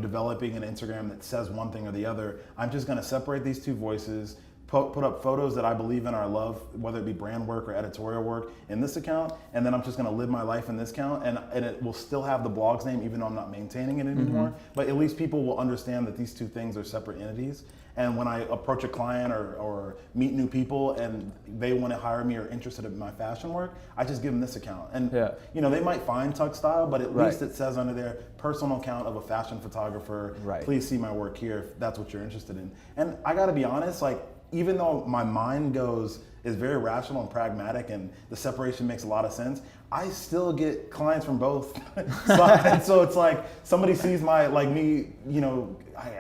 developing an Instagram that says one thing or the other. I'm just gonna separate these 2 voices, put up photos that I believe in or I love, whether it be brand work or editorial work in this account, and then I'm just gonna live my life in this account, and it will still have the blog's name even though I'm not maintaining it anymore, but at least people will understand that these 2 things are separate entities. And when I approach a client or meet new people and they want to hire me or interested in my fashion work, I just give them this account. And they might find Tux Style, but at least it says under there, personal account of a fashion photographer. Right. Please Please see my work here if that's what you're interested in. And I got to be honest, like even though my mind is very rational and pragmatic and the separation makes a lot of sense, I still get clients from both sides. So it's like somebody sees I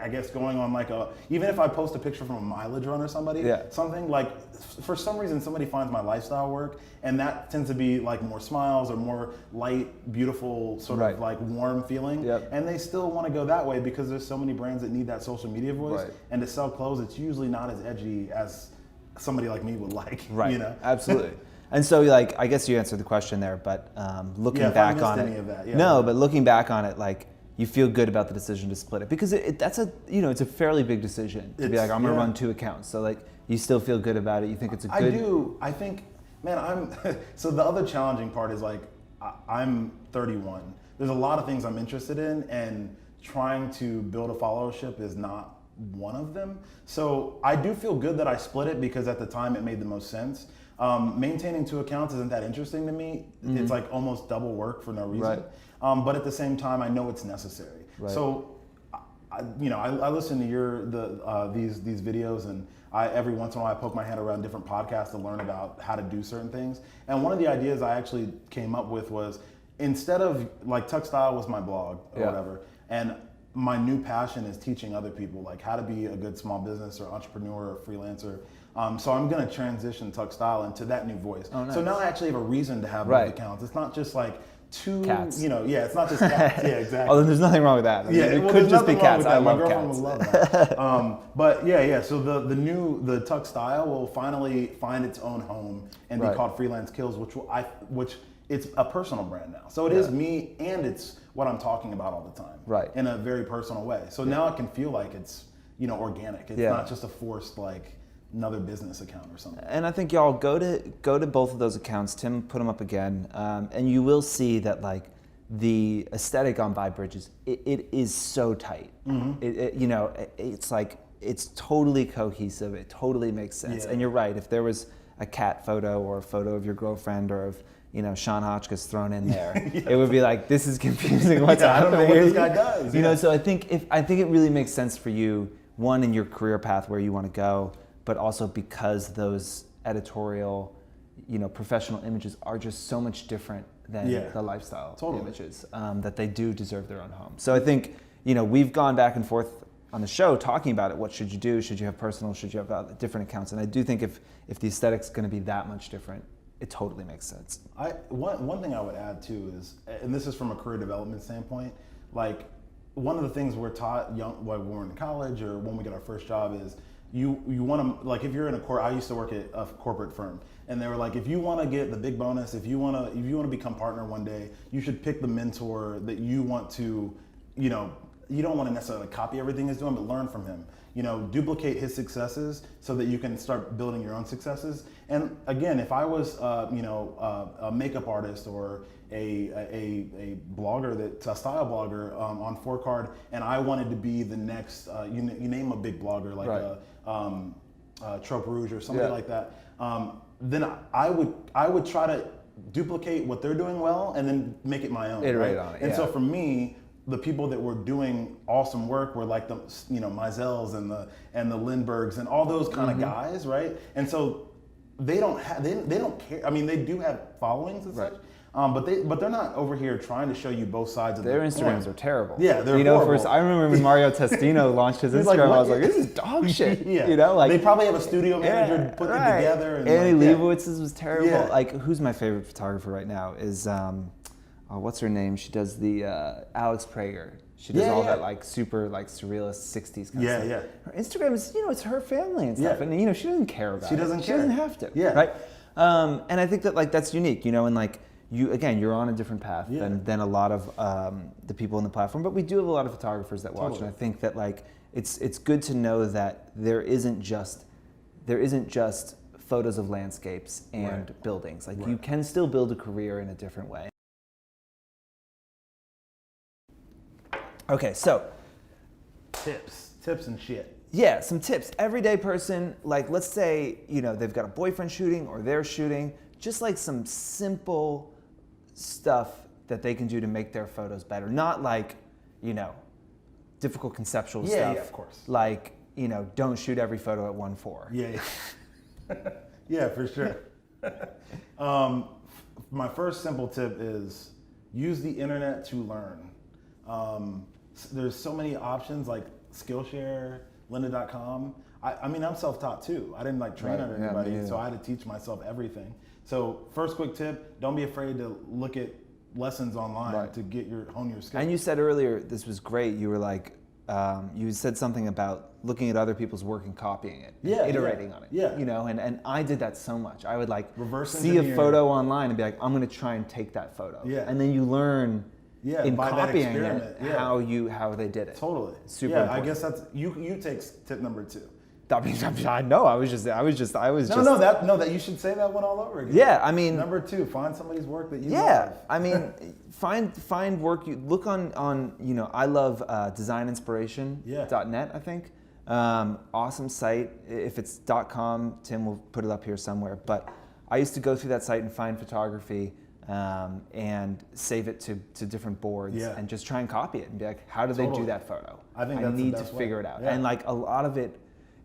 guess going on even if I post a picture from a mileage run or something like, for some reason somebody finds my lifestyle work and that tends to be like more smiles or more light, beautiful, sort of like warm feeling. And they still want to go that way because there's so many brands that need that social media voice. And to sell clothes, it's usually not as edgy as somebody like me would like. Right. Absolutely. And so, like, I guess you answered the question there, but looking back on it, but looking back on it, like, you feel good about the decision to split it because that's it's a fairly big decision to be like, I'm gonna run 2 accounts. So like, you still feel good about it. You think it's a good. I do. I think, man, so the other challenging part is like, I'm 31. There's a lot of things I'm interested in, and trying to build a followership is not one of them. So I do feel good that I split it because at the time it made the most sense. Maintaining 2 accounts isn't that interesting to me. It's like almost double work for no reason. But at the same time, I know it's necessary. So, I listen to these videos, and every once in a while I poke my head around different podcasts to learn about how to do certain things. And one of the ideas I actually came up with was, instead of like Tux Style was my blog or whatever, and my new passion is teaching other people like how to be a good small business or entrepreneur or freelancer. So I'm going to transition Tuck Style into that new voice. Oh, nice. So now I actually have a reason to have Right. both accounts. It's not just like two Cats. it's not just cats. Yeah, exactly. Although there's nothing wrong with that. I mean, it Well, could there's just be nothing wrong cats. with I that. My love girlfriend cats. would love that. But yeah. So the Tuck Style will finally find its own home and be Right. called Freelance Kills, which it's a personal brand now. So it is me, and it's what I'm talking about all the time. Right. In a very personal way. So now it can feel like it's organic. It's Yeah. not just a forced like another business account or something. And I think y'all go to both of those accounts. Tim put them up again, and you will see that like the aesthetic on By Bridges, it is so tight. It's like it's totally cohesive. It totally makes sense. Yeah. And you're right. If there was a cat photo or a photo of your girlfriend or of Sean Hotchkiss thrown in there, it would be like, this is confusing. What's I don't know happening what here? this guy does. So I think it really makes sense for you, one, in your career path where you want to go, but also because those editorial, professional images are just so much different than the lifestyle images, that they do deserve their own home. So I think, we've gone back and forth on the show talking about it. What should you do? Should you have personal? Should you have different accounts? And I do think if the aesthetic's going to be that much different, it totally makes sense. One thing I would add too is, and this is from a career development standpoint, like one of the things we're taught when we're in college or when we get our first job is you want to, like, if you're in I used to work at a corporate firm, and they were like, if you want to get the big bonus, if you want to become partner one day, you should pick the mentor that you want to, you don't want to necessarily copy everything he's doing, but learn from him. Duplicate his successes so that you can start building your own successes. And again, if I was, a makeup artist or a blogger, a style blogger on 4Card, and I wanted to be the next, you name a big blogger like Trope Rouge or somebody like that, then I would try to duplicate what they're doing well and then make it my own. Iterate on it. And so for me, the people that were doing awesome work were like the Mizels and the Lindberghs and all those kind of guys, right? And so they don't care. I mean, they do have followings and such, but they're not over here trying to show you both sides of their the Instagrams coin. are terrible. Yeah, they're horrible. First, I remember when Mario Testino launched his He's Instagram, like, I what? was like, this is dog shit. Yeah. They probably have a studio manager putting it together. And Annie Leibovitz's was terrible. Yeah. Like, who's my favorite photographer right now is what's her name? She does the Alex Prager. She does all that like super like surrealist 60s kind of stuff. Her Instagram is, it's her family and stuff. And she doesn't care about it. She doesn't care. She doesn't have to. Yeah. Right? And I think that like that's unique, and like you're on a different path than a lot of the people on the platform. But we do have a lot of photographers that watch, and I think that like it's good to know that there isn't just photos of landscapes and buildings. Like you can still build a career in a different way. Okay, so tips and shit. Yeah, some tips. Everyday person, like let's say, they've got a boyfriend shooting or they're shooting, just like some simple stuff that they can do to make their photos better. Not like, difficult conceptual stuff. Yeah, of course. Like, don't shoot every photo at 1:4. Yeah. Yeah, for sure. My first simple tip is use the internet to learn. There's so many options like Skillshare, lynda.com. I mean, I'm self-taught too. I didn't like train under anybody, so I had to teach myself everything. So first quick tip, don't be afraid to look at lessons online to hone your skills. And you said earlier, this was great, you were like, you said something about looking at other people's work and copying it, and iterating on it. Yeah. And I did that so much. I would like reverse see a photo online and be like, I'm gonna try and take that photo. Yeah. And then you learn in by copying that it how they did it. Totally. Super important. I guess that's you take tip number 2. I know. I was just. No, that you should say that one all over again. Yeah, I mean. Number 2, find somebody's work that you love. Yeah, I mean, find work. You look on. I love designinspiration.net. I think awesome site. If it's .com, Tim will put it up here somewhere. But I used to go through that site and find photography. And save it to different boards and just try and copy it and be like, how do they do that photo? I think I that's need the to best figure way. it out. Yeah. And like a lot of it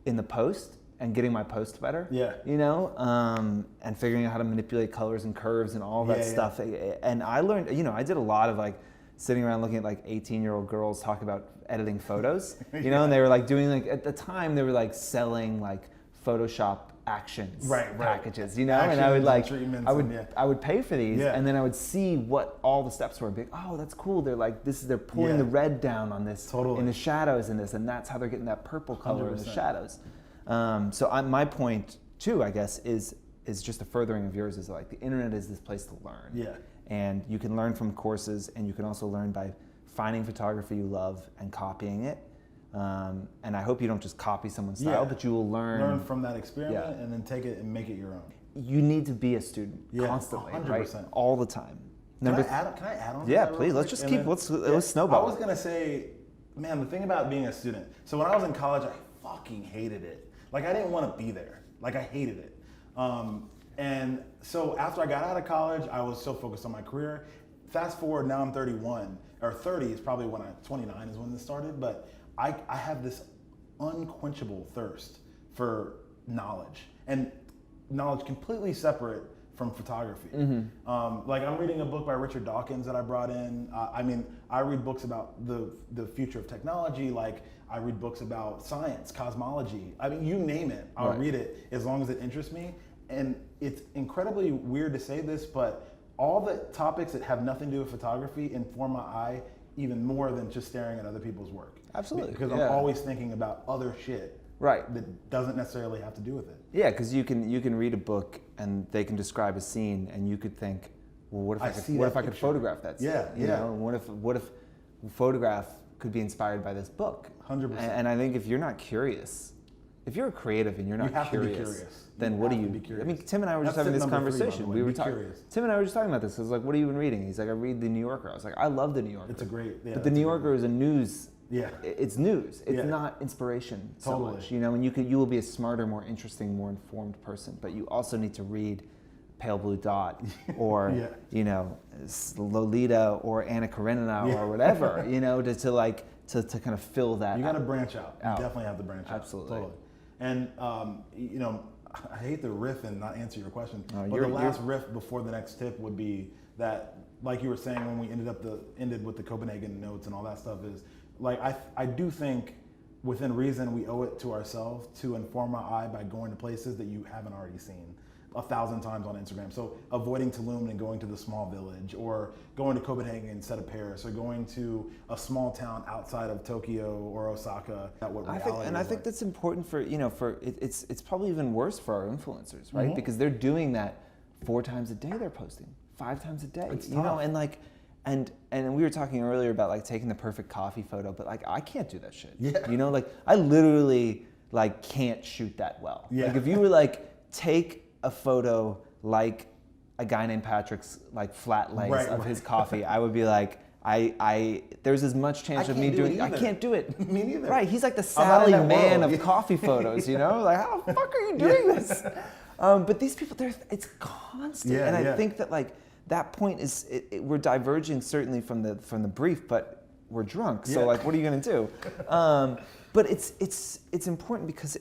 in the post and getting my post better. Yeah. And figuring out how to manipulate colors and curves and all that stuff. And I learned, I did a lot of like sitting around looking at like 18-year-old girls talk about editing photos, you know, and they were like doing like, at the time they were like selling like Photoshop actions packages, you know, Actions and I would and like, treatments I would pay for these, Yeah. and then I would see what all the steps were. Be like, oh, that's cool. They're like, they're pulling the red down on this in the shadows in this, and that's how they're getting that purple color in the 100%. shadows. My point too, I guess, is just a furthering of yours, is like the internet is this place to learn. Yeah. And you can learn from courses, and you can also learn by finding photography you love and copying it. And I hope you don't just copy someone's style, but you will learn from that experiment and then take it and make it your own. You need to be a student constantly, 100%. right? All the time. Can I add on to Yeah, that real please. Let's quick? just And keep. then- Let's snowball. I was gonna say, man, the thing about being a student. So when I was in college, I fucking hated it. Like I didn't want to be there. Like I hated it. And so after I got out of college, I was so focused on my career. Fast forward, now I'm 31 or 30 is probably when 29 is when this started. But I have this unquenchable thirst for knowledge, and knowledge completely separate from photography. Like I'm reading a book by Richard Dawkins that I brought in. I mean, I read books about the future of technology. Like I read books about science, cosmology. I mean, you name it, I'll read it as long as it interests me. And it's incredibly weird to say this, but all the topics that have nothing to do with photography inform my eye even more than just staring at other people's work. Absolutely. Because I'm always thinking about other shit. Right. That doesn't necessarily have to do with it. Yeah, because you can read a book and they can describe a scene, and you could think, well, what if I could photograph that scene? Yeah, you know, what if photograph could be inspired by this book? 100%. And I think if you're not curious, if you're a creative and you're not curious, then what do you? I mean, Tim and I were just having this conversation. We were talking. Tim and I were just talking about this. I was like, "What are you even reading?" He's like, "I read the New Yorker." I was like, "I love the New Yorker." It's a great. But the New Yorker is a news. Yeah. It's news. It's not inspiration so much, you know. And you will be a smarter, more interesting, more informed person. But you also need to read Pale Blue Dot, or you know, Lolita, or Anna Karenina, or whatever, you know, to kind of fill that. You got to branch out. You definitely have to branch out. Absolutely. Totally. And you know, I hate to riff and not answer your question, but the you're last riff before the next tip would be that, like you were saying when we ended with the Copenhagen notes and all that stuff, is like I do think within reason we owe it to ourselves to inform our eye by going to places that you haven't already seen 1,000 times on Instagram. So avoiding Tulum and going to the small village, or going to Copenhagen instead of Paris, or going to a small town outside of Tokyo or Osaka. I think that's important for, you know, it's probably even worse for our influencers, right? Because they're doing that 4 times a day. They're posting 5 times a day. It's you tough. know, and like. And we were talking earlier about like taking the perfect coffee photo, but like I can't do that shit. Yeah. You know, like I literally like can't shoot that well. Yeah. Like if you were like take a photo like a guy named Patrick's like flat lays of his coffee, I would be like, there's as much chance of me doing. I can't do it. Me neither. Right? He's like the Sally Man of coffee photos. You know, like how the fuck are you doing this? But these people, it's constant, and I think that like. That point is, we're diverging certainly from the brief, but we're drunk. So like, what are you gonna do? But it's important because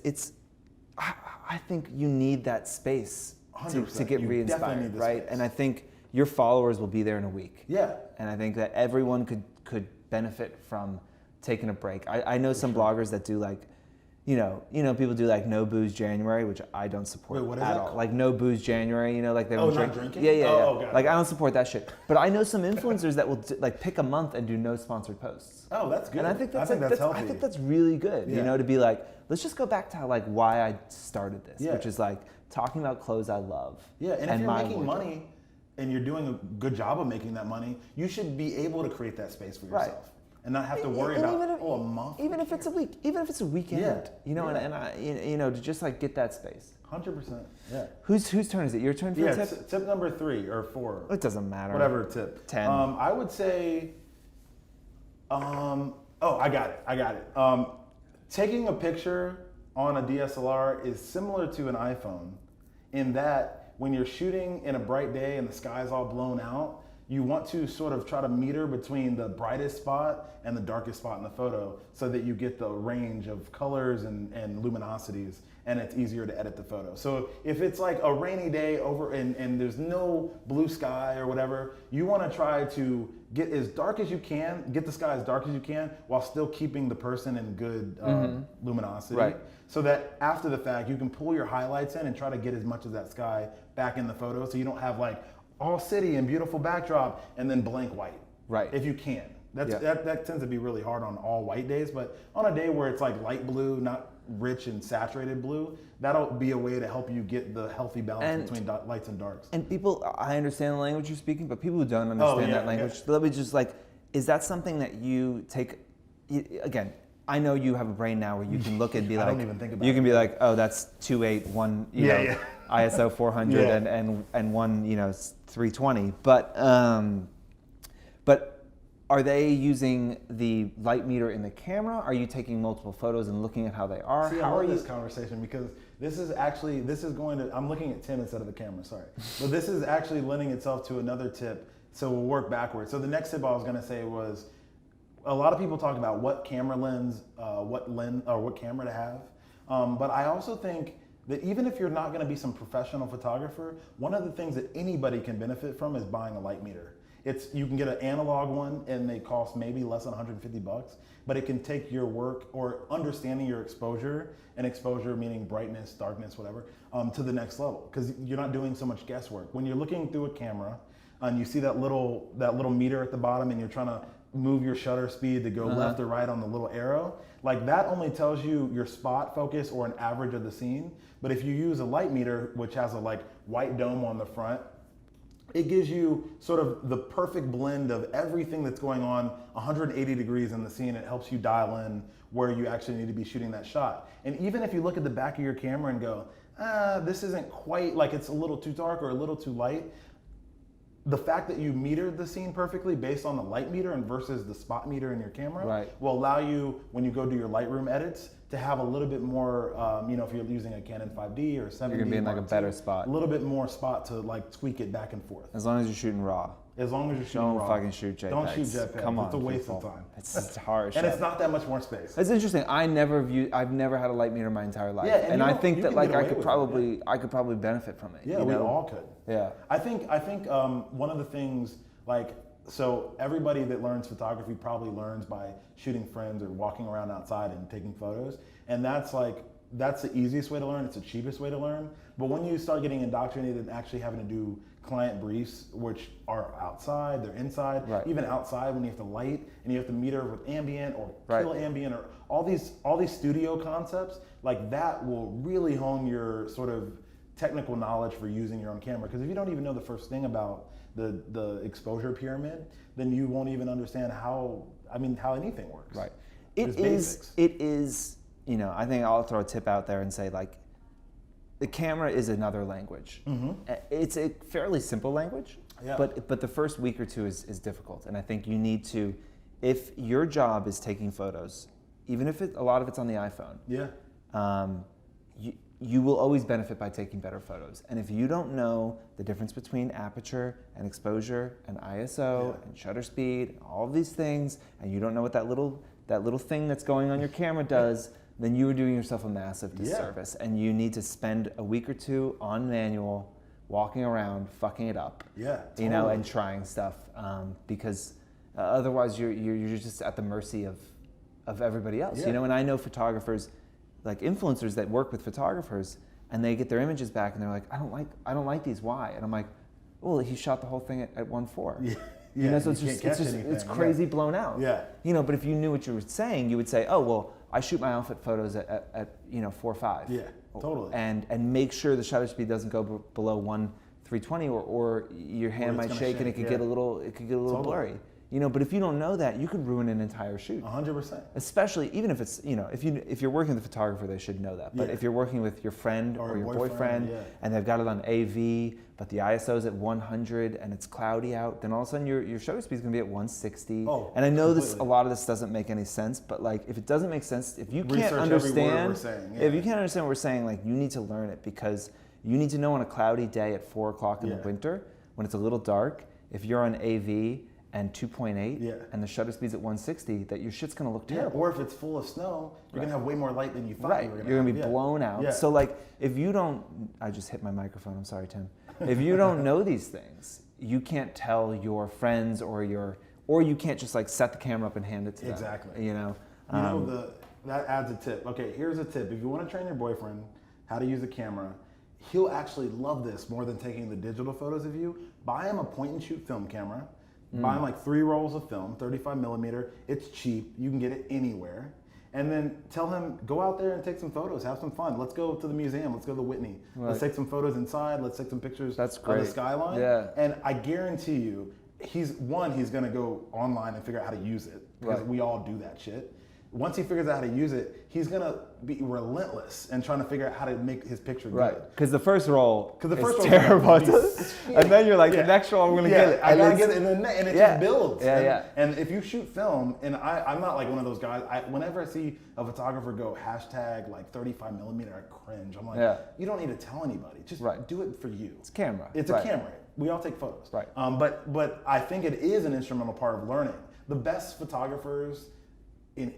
I think you need that space to get re-inspired, right? And I think your followers will be there in a week. Yeah. And I think that everyone could benefit from taking a break. I know some bloggers that do like. You know, people do like no booze January, which I don't support at all. Like no booze January, you know, like they don't drink. Not drinking? Yeah. Okay. Like I don't support that shit. But I know some influencers that will like pick a month and do no sponsored posts. Oh, that's good. And I think that's healthy. I think that's really good. You know, to be like, let's just go back to like why I started this, which is like talking about clothes I love. Yeah, and if you're making money and you're doing a good job of making that money, you should be able to create that space for yourself. Right. And not have to worry about a month. Even if it's a week, even if it's a weekend, you know, and I, you know, to just like get that space. 100%. Yeah. Whose turn is it? Your turn for a tip? Tip number 3 or 4. It doesn't matter. Whatever tip. 10. I would say. I got it. Taking a picture on a DSLR is similar to an iPhone, in that when you're shooting in a bright day and the sky's all blown out, you want to sort of try to meter between the brightest spot and the darkest spot in the photo so that you get the range of colors and luminosities, and it's easier to edit the photo. So if it's like a rainy day over and there's no blue sky or whatever, you want to try to get as dark as you can, get the sky as dark as you can while still keeping the person in good luminosity. Right. So that after the fact, you can pull your highlights in and try to get as much of that sky back in the photo so you don't have like all city and beautiful backdrop and then blank white. Right. If you can. That tends to be really hard on all white days, but on a day where it's like light blue, not rich and saturated blue, that'll be a way to help you get the healthy balance between lights and darks. And people, I understand the language you're speaking, but people who don't understand that language, let me just like, is that something that you take, again, I know you have a brain now where you can look and be like, I don't even think about you can be like, oh, that's 281, you know, ISO 400 and one, you know, 320. But are they using the light meter in the camera? Are you taking multiple photos and looking at how they are? See, how I love are this conversation because this is going to, I'm looking at Tim instead of the camera, sorry. But this is actually lending itself to another tip, so we'll work backwards. So the next tip I was gonna say was, a lot of people talk about what camera lens, what camera to have. But I also think that even if you're not gonna be some professional photographer, one of the things that anybody can benefit from is buying a light meter. You can get an analog one and they cost maybe less than 150 bucks, but it can take your work or understanding your exposure, and exposure meaning brightness, darkness, whatever, to the next level, because you're not doing so much guesswork. When you're looking through a camera and you see that little meter at the bottom and you're trying to move your shutter speed to go left or right on the little arrow, like that only tells you your spot focus or an average of the scene. But if you use a light meter, which has a like white dome on the front, it gives you sort of the perfect blend of everything that's going on 180 degrees in the scene. It helps you dial in where you actually need to be shooting that shot. And even if you look at the back of your camera and go, this isn't quite, like it's a little too dark or a little too light, the fact that you metered the scene perfectly based on the light meter and versus the spot meter in your camera will allow you, when you go do your Lightroom edits, to have a little bit more, if you're using a Canon 5D or 7D, you're gonna be in like a better spot. A little bit more spot to like tweak it back and forth. As long as you're shooting raw. As long as you're shooting Don't raw. fucking shoot JPEGs. Don't shoot JPEGs. Come on, it's a waste people. of time. It's harsh. And it's not that much more space. It's interesting. I've never had a light meter my entire life. Yeah, and I think that like I could probably benefit from it. Yeah, we all could. Yeah. I think one of the things, like, so everybody that learns photography probably learns by shooting friends or walking around outside and taking photos. And that's the easiest way to learn. It's the cheapest way to learn. But when you start getting indoctrinated and actually having to do client briefs, which are outside, they're inside, even outside when you have to light and you have to meter with ambient or kill ambient or all these studio concepts, like that will really hone your sort of technical knowledge for using your own camera. Because if you don't even know the first thing about the exposure pyramid, then you won't even understand how anything works. Right. It is, I think I'll throw a tip out there and say, like, the camera is another language. It's a fairly simple language, but the first week or two is difficult. And I think you need to, if your job is taking photos, even if a lot of it's on the iPhone, you will always benefit by taking better photos. And if you don't know the difference between aperture and exposure and ISO and shutter speed, all of these things, and you don't know what that little thing that's going on your camera does, then you are doing yourself a massive disservice. And you need to spend a week or two on manual, walking around, fucking it up. Yeah, totally. And trying stuff, because otherwise you're just at the mercy of everybody else. And I know photographers, like influencers that work with photographers, and they get their images back and they're like, I don't like these, why? And I'm like, well, he shot the whole thing at 1.4. So it's crazy blown out. But if you knew what you were saying, you would say, oh, well, I shoot my outfit photos at 4.5. Yeah, totally. And make sure the shutter speed doesn't go below 1/320, or your hand might shake and it could get a little blurry. But if you don't know that, you could ruin an entire shoot. 100%. Especially, even if it's, if you're working with a photographer, they should know that. But if you're working with your friend or your boyfriend and they've got it on AV, but the ISO is at 100 and it's cloudy out, then all of a sudden your shutter speed is going to be at 160. Oh, and I know completely. a lot of this doesn't make any sense, but like if it doesn't make sense, if you can't Research every word understand, we're saying, if you can't understand what we're saying, like you need to learn it, because you need to know on a cloudy day at 4 o'clock in the winter when it's a little dark, if you're on AV and 2.8 Yeah. and the shutter speed's at 160, that your shit's gonna look Yeah, terrible. or if it's full of snow, you're gonna have way more light than you thought Right, you were you're gonna be have. blown out. Yeah. So like, if you don't, I just hit my microphone, I'm sorry, Tim. If you don't know these things, you can't tell your friends or you can't just like set the camera up and hand it to them. Exactly. You know? That adds a tip. Okay, here's a tip. If you want to train your boyfriend how to use a camera, he'll actually love this more than taking the digital photos of you. Buy him a point and shoot film camera. Buy him like 3 rolls of film, 35 millimeter. It's cheap. You can get it anywhere. And then tell him, go out there and take some photos. Have some fun. Let's go to the museum. Let's go to the Whitney. Right. Let's take some photos inside. Let's take some pictures That's of great. the skyline. Yeah. And I guarantee you, he's going to go online and figure out how to use it. Because Right. we all do that shit. Once he figures out how to use it, he's gonna be relentless in trying to figure out how to make his picture Right, good. because the first roll the first is roll's terrible, gonna be- and then you're like, Yeah. the next roll I'm gonna Yeah, get it. I gotta it's- get it, and it Yeah. just builds. Yeah, and, yeah. And if you shoot film, and I'm not like one of those guys. Whenever I see a photographer go hashtag like 35 millimeter, I cringe. I'm like, Yeah. you don't need to tell anybody. Just Right. do it for you. It's camera. It's Right. a camera. We all take photos. Right. But I think it is an instrumental part of learning. The best photographers in